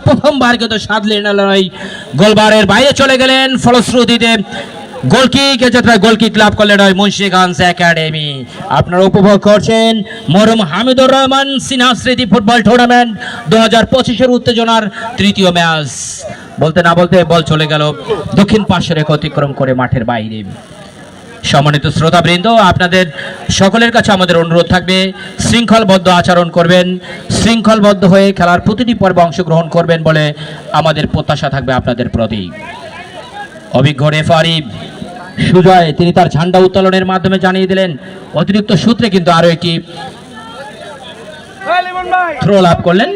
প্রথমবার কিন্তু সাধলেন নয়, গোলবারের বাইরে চলে গেলেন। ফলশ্রুতিতে গোলকিক যাত্রায় গোলকিক লাভ করলেন হয় মুন্সিগঞ্জ একাডেমি। আপনারা উপভোগ করছেন মরহুম হামিদুর রহমান সিনহা স্মৃতি ফুটবল টুর্নামেন্ট 2025-এর উত্তেজনার তৃতীয় ম্যাচ। বলতে না বলতে বল চলে গেল দক্ষিণ পাশের অতিক্রম করে মাঠের বাইরে। সম্মানিত শ্রোতাবৃন্দ, আপনাদের সকলের কাছে আমাদের অনুরোধ থাকবে শৃঙ্খলবদ্ধ আচরণ করবেন, শৃঙ্খলবদ্ধ হয়ে খেলার প্রতিটি পর্বে অংশগ্রহণ করবেন বলে আমাদের প্রত্যাশা থাকবে আপনাদের প্রতি। অভিজ্ঞ রেফারি সুজয় তিনি তার ঝান্ডা উত্তোলনের মাধ্যমে জানিয়ে দিলেন অতিরিক্ত সূত্রে কিন্তু আরো একটি থ্রো লাভ করলেন।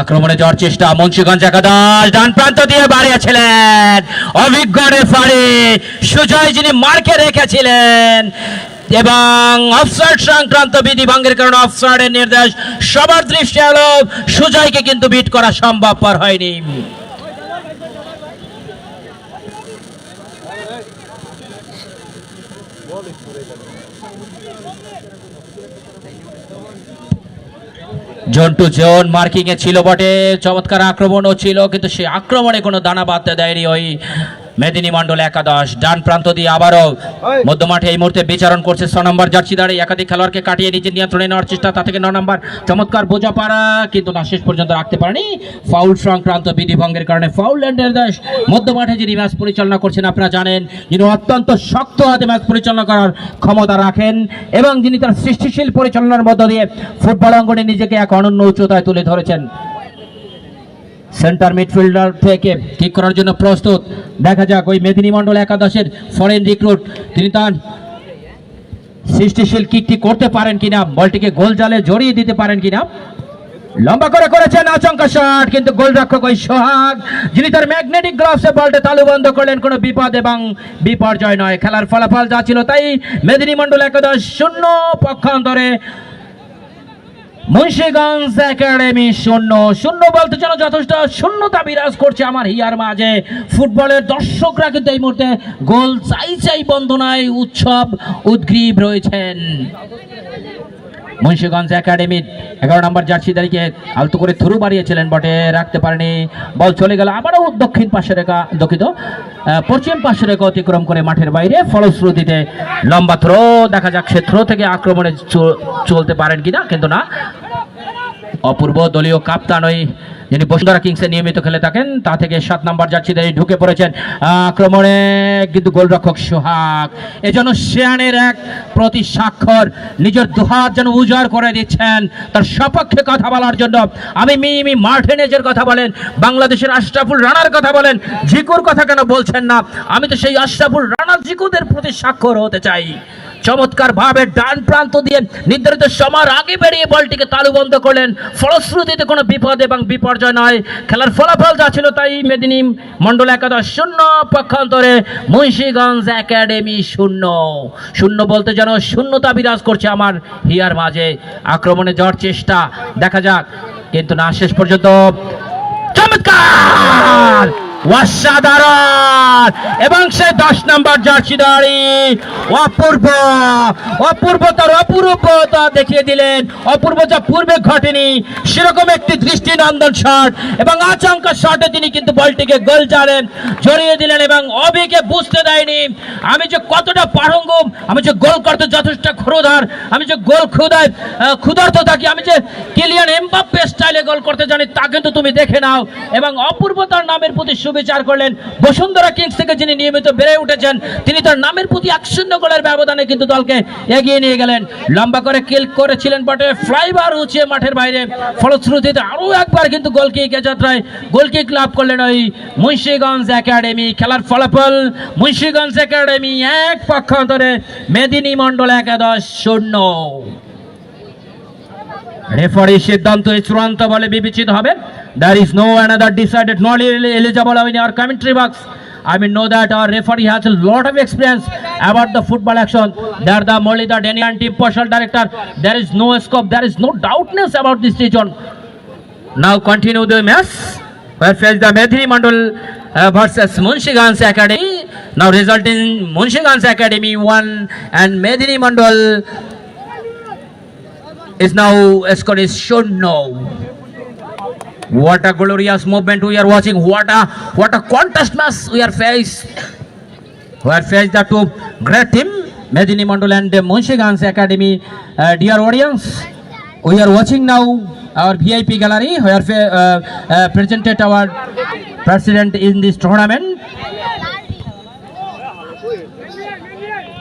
আক্রমণে যাওয়ার চেষ্টা মুন্সিগঞ্জ একাদশ, ডান প্রান্ত দিয়ে বাড়িয়েছিলেন অভিজ্ঞ রেফারি সুজয় যিনি মার্কে রেখেছিলেন এবং অফসাইড সংক্রান্ত বিধি ভঙ্গের কারণে অফসাইডের নির্দেশ সবার দৃষ্টি এলো। সুজয়কে কিন্তু বিট করা সম্ভবপর হয়নি। জোন টু জোন মার্কিং এ ছিল বটে, চমৎকার আক্রমণও ছিল, কিন্তু সেই আক্রমণে কোনো দানা বাঁধতে দেয়নি ওই মেদিনী মন্ডল একাদশ। ডান প্রান্ত দিয়ে আবারও মধ্যমাঠে এই মুহূর্তে বিচরণ করছে 6 নম্বর জার্সি দাঁড়িয়ে একাধিক খেলোয়াড়কে কাটিয়ে নিজের নিয়ন্ত্রণে নেওয়ার চেষ্টা, তা থেকে 9 নম্বর চমৎকার বোঝাপড়া, কিন্তু না শেষ পর্যন্ত রাখতে পারেনি। ফাউল সংক্রান্ত বিধি ভঙ্গের কারণে ফাউল নির্দেশ। মধ্যমাঠে যিনি ম্যাচ পরিচালনা করছেন আপনারা জানেন, যিনি অত্যন্ত শক্ত হাতে ম্যাচ পরিচালনা করার ক্ষমতা রাখেন এবং যিনি তার সৃষ্টিশীল পরিচালনার মধ্য দিয়ে ফুটবল অঙ্গনে নিজেকে এক অনন্য উচ্চতায় তুলে ধরেছেন। সেন্টার মিডফিল্ডার থেকে কিক করার জন্য প্রস্তুত। দেখা যাক ওই মেদিনী মন্ডল একাদশের ফরেন রিক্রুট তিনি তার সৃষ্টিশীল কিকটি করতে পারেন কিনা, বলটিকে গোল জালে জড়িয়ে দিতে পারেন কিনা। লম্বা করে করেছেন আচমকা শট, কিন্তু গোলরক্ষক ওই সোহাগ যিনি তার ম্যাগনেটিক গ্লাভসে বলটা তালুবন্ধ করলেন। কোনো বিপদ এবং বিপর্যয় নয়, খেলার ফলাফল যা ছিল তাই। মেদিনী মন্ডল একাদশ 0, পক্ষান্তরে মুন্সিগঞ্জ একাডেমি 0-0 বলতে যেন যথেষ্ট শূন্যতা বিরাজ করছে আমার হিয়ার মাঝে। ফুটবলের দর্শকরা কিন্তু এই মুহূর্তে গোল চাই বন্দনায় উৎসব উদ্গ্রীব রয়েছেন। মুন্সিগঞ্জ একাডেমির 11 নম্বর জার্সি দাঁড়িয়ে আলতো করে থ্রু বাড়িয়েছিলেন বটে, রাখতে পারেনি, বল চলে গেল আবারও দক্ষিণ পাশের রেখা পশ্চিম পাশের রেখা অতিক্রম করে মাঠের বাইরে। ফলশ্রুতিতে লম্বা থ্রো, দেখা যাক সে থ্রো থেকে আক্রমণে চলতে পারেন কিনা, কিন্তু না। অপূর্ব দলীয় কাপ্তান ওই যিনি বসুন্ধরা কিংসে নিয়মিত খেলে থাকেন, তা থেকে 7 নম্বর জার্সি দিয়ে ঢুকে পড়েছেন আক্রমণে, কিন্তু গোলরক্ষক সোহাগ এজন্য শেয়ানের এক প্রতি স্বাক্ষর নিজের দুহাত যেন উজাড় করে দিচ্ছেন তার সপক্ষে কথা বলার জন্য। আমি মিমি মার্টিনেজের কথা বলেন, বাংলাদেশের আশরাফুল রানার কথা বলেন, জিকুর কথা কেন বলছেন না? আমি তো সেই আশরাফুল রানা জিকুদের প্রতি স্বাক্ষর হতে চাই। চমৎকার ভাবে ডান প্রান্ত দিয়ে নির্ধারিত সময়ের আগে বেরিয়ে বলটিকে তালুবন্ধ করলেন। ফলশ্রুতিতে কোনো বিপদ এবং বিপর্যয় নয়, খেলার ফলাফল যা ছিল তাই। মেদিনী মন্ডল একাদশ 0, পক্ষান্তরে মুন্সিগঞ্জ একাডেমি 0 বলতে যেন শূন্যতা বিরাজ করছে আমার হিয়ার মাঝে। আক্রমণে যাওয়ার চেষ্টা, দেখা যাক, কিন্তু না শেষ পর্যন্ত। চমৎকার, অসাধারণ, এবং সে 10 নম্বর জার্সি দাঁড়ি অপূর্বতার অপূর্বতা দেখিয়ে দিলেন। অপূর্ব যা পূর্বে ঘটেনি সেরকম একটি দৃষ্টিনন্দন শট, এবং আচমকা শটে তিনি কিন্তু বলটিকে গোল জালেন জড়িয়ে দিলেন এবং অবিকে বুঝতে দেয়নি আমি যে কতটা পারঙ্গম, আমি যে গোল করতে যথেষ্ট ক্ষুধার, আমি যে গোল ক্ষুধার্ত থাকি, আমি যে কিলিয়ান এমবাপ্পে স্টাইলে গোল করতে জানি, তা কিন্তু তুমি দেখে নাও। এবং অপূর্বতার নামের প্রতি বিচার করলেন বসুন্ধরা কিংস থেকে যিনি নিয়মিত বেড়ে উঠেছেন, তিনি তার নামের প্রতি 1-0 গোলের ব্যবধানে কিন্তু দলকে এগিয়ে নিয়ে গেলেন। লম্বা করে কিল করেছিলেন বটে, ফ্লাইবার উঁচিয়ে মাঠের বাইরে। ফলশ্রুতিতে আরো একবার কিন্তু গোলকিক যাত্রায় গোলকিক লাভ করলেন ওই মুন্সিগঞ্জ একাডেমি। খেলার ফলাফল মুন্সিগঞ্জ একাডেমি 1, পক্ষান্তরে মেদিনী মন্ডল একাদশ 0। রেফারি সিদ্ধান্ত চূড়ান্ত বলে বিবেচিত হবে। There is no another decided not eligible in our commentary box. I mean, know that our referee has a lot of experience about the football action. They are the Molida Denian team partial director. There is no scope, there is no doubtness about this decision. Now continue the match. where face the Medhini Mandal versus Munshigans Academy. Now result in Munshigans Academy 1 and Medhini Mandal is now score is shown now. What a glorious movement we are watching. What a contest match we are faced. We are faced the two great team, Medhini Mandal and Munshigans Academy. Dear audience, we are watching now our VIP gallery where presented our president in this tournament,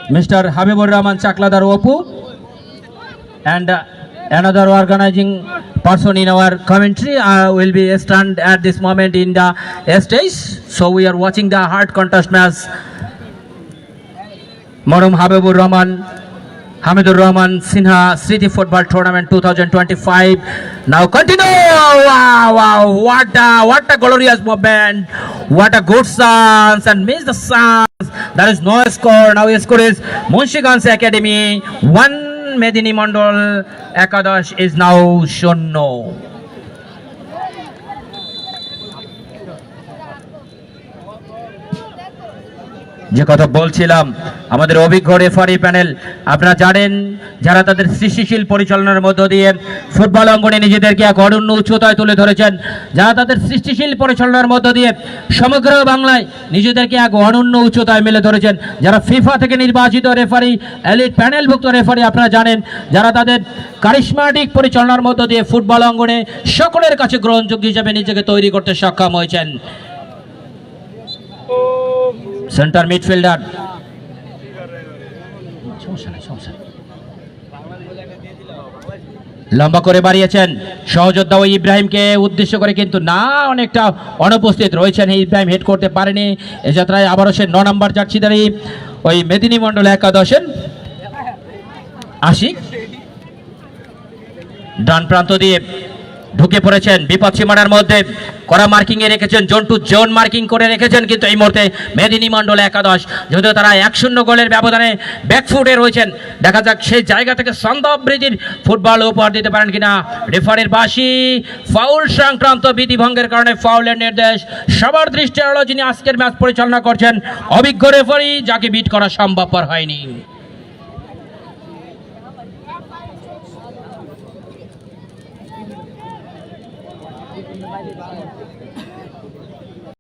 Mr. Habibur Rahman Chakladar Opu, and another organizing person in our commentary will be stand at this moment in the stage. So we are watching the hard contest match. Marum Habibur Rahman, Hamidur Rahman Sinha City Football Tournament 2025. Now continue. Wow, what a glorious movement. What a good chance and miss the chance. There is no score. Now the score is Munshigans Academy 1, Medhini Mandal Ekadash is now shown no. যে কথা বলছিলাম, আমাদের অভিজ্ঞ referee panel আপনারা জানেন, যারা তাদের সৃষ্টিশীল পরিচালনার মধ্য দিয়ে ফুটবল অঙ্গনে নিজেদেরকে এক অনন্য উচ্চতায় তুলে ধরেছেন, যারা তাদের সৃষ্টিশীল পরিচালনার মধ্য দিয়ে সমগ্র বাংলায় নিজেদেরকে এক অনন্য উচ্চতায় মেলে ধরেছেন, যারা ফিফা থেকে নির্বাচিত রেফারি, এলিট প্যানেলভুক্ত রেফারি আপনারা জানেন, যারা তাদের কারিশমাটিক পরিচালনার মধ্য দিয়ে ফুটবল অঙ্গনে সকলের কাছে গ্রহণযোগ্য হিসেবে নিজেকে তৈরি করতে সক্ষম হয়েছেন। সেন্টার মিডফিল্ডার লম্বা করে বাড়িয়েছেন সহযোদ্ধা ওই ইব্রাহিমকে উদ্দেশ্য করে, কিন্তু না, অনেকটা অনুপস্থিত রয়েছেন। এই ইব্রাহিম হেড করতে পারেনি। এ যাত্রায় আবারও সে 9 নম্বর জার্সিধারী ওই মেদিনী মন্ডল একাদশের আশিক ডান প্রান্ত দিয়ে ঢুকে পড়েছেন বিপদ সীমানার মধ্যে, কড়া মার্কিং এ রেখেছেন, জোন টু জোন মার্কিং করে রেখেছেন, কিন্তু এই মুহূর্তে মেদিনী মন্ডল একাদশ যদিও তারা 1-0 গোলের ব্যবধানে ব্যাকফুটে রয়েছেন, দেখা যাক সেই জায়গা থেকে সন্দেহবৃত্তির ফুটবল উপহার দিতে পারেন কিনা। রেফারির বাঁশি, ফাউল সংক্রান্ত বিধিভঙ্গের কারণে ফাউলের নির্দেশ। সবার দৃষ্টি এড়ালো যিনি আজকের ম্যাচ পরিচালনা করছেন, অভিজ্ঞ রেফারি, যাকে বিট করা সম্ভবপর হয়নি।